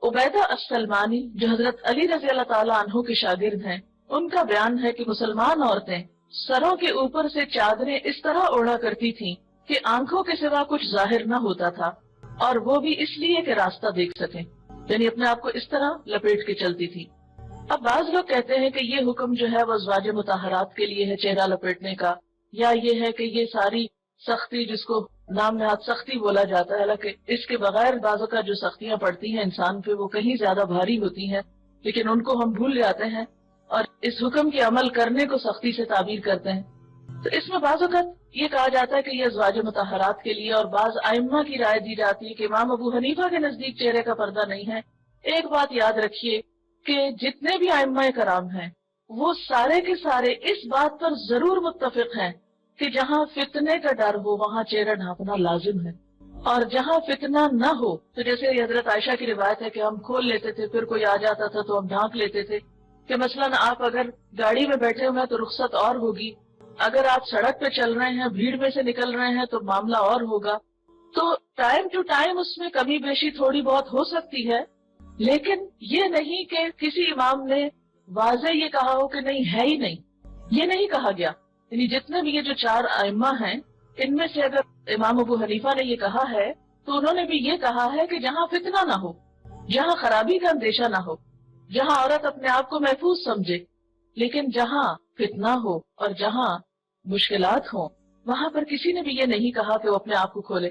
عبیدہ السلمانی جو حضرت علی رضی اللہ تعالیٰ عنہ کے شاگرد ہیں، ان کا بیان ہے کہ مسلمان عورتیں سروں کے اوپر سے چادریں اس طرح اوڑھا کرتی تھیں کہ آنکھوں کے سوا کچھ ظاہر نہ ہوتا تھا، اور وہ بھی اس لیے کہ راستہ دیکھ سکیں، یعنی اپنے آپ کو اس طرح لپیٹ کے چلتی تھی۔ اب بعض لوگ کہتے ہیں کہ یہ حکم جو ہے وہ ازواج مطہرات کے لیے ہے، چہرہ لپیٹنے کا، یا یہ ہے کہ یہ ساری سختی جس کو نام نہاد سختی بولا جاتا ہے، حالانکہ اس کے بغیر بعضوں کا جو سختیاں پڑتی ہیں انسان پہ وہ کہیں زیادہ بھاری ہوتی ہیں، لیکن ان کو ہم بھول جاتے ہیں اور اس حکم کے عمل کرنے کو سختی سے تعبیر کرتے ہیں۔ تو اس میں بعض اوقات یہ کہا جاتا ہے کہ یہ ازواج مطہرات کے لیے، اور بعض ائمہ کی رائے دی جاتی ہے کہ امام ابو حنیفہ کے نزدیک چہرے کا پردہ نہیں ہے۔ ایک بات یاد رکھیے کہ جتنے بھی ائمہ کرام ہیں وہ سارے کے سارے اس بات پر ضرور متفق ہیں کہ جہاں فتنے کا ڈر ہو وہاں چہرہ ڈھانپنا لازم ہے، اور جہاں فتنہ نہ ہو، تو جیسے حضرت عائشہ کی روایت ہے کہ ہم کھول لیتے تھے، پھر کوئی آ جاتا تھا تو ہم ڈھانپ لیتے تھے، کہ مثلاً آپ اگر گاڑی میں بیٹھے ہوئے ہیں تو رخصت اور ہوگی، اگر آپ سڑک پہ چل رہے ہیں، بھیڑ میں سے نکل رہے ہیں تو معاملہ اور ہوگا۔ تو ٹائم ٹو ٹائم اس میں کمی بیشی تھوڑی بہت ہو سکتی ہے، لیکن یہ نہیں کہ کسی امام نے واضح یہ کہا ہو کہ نہیں ہے ہی نہیں، یہ نہیں کہا گیا۔ یعنی جتنے بھی یہ جو 4 ائمہ ہیں ان میں سے اگر امام ابو حنیفہ نے یہ کہا ہے تو انہوں نے بھی یہ کہا ہے کہ جہاں فتنہ نہ ہو، جہاں خرابی کا اندیشہ نہ ہو، جہاں عورت اپنے آپ کو محفوظ سمجھے، لیکن جہاں فتنہ ہو اور جہاں مشکلات ہوں وہاں پر کسی نے بھی یہ نہیں کہا کہ وہ اپنے آپ کو کھولے۔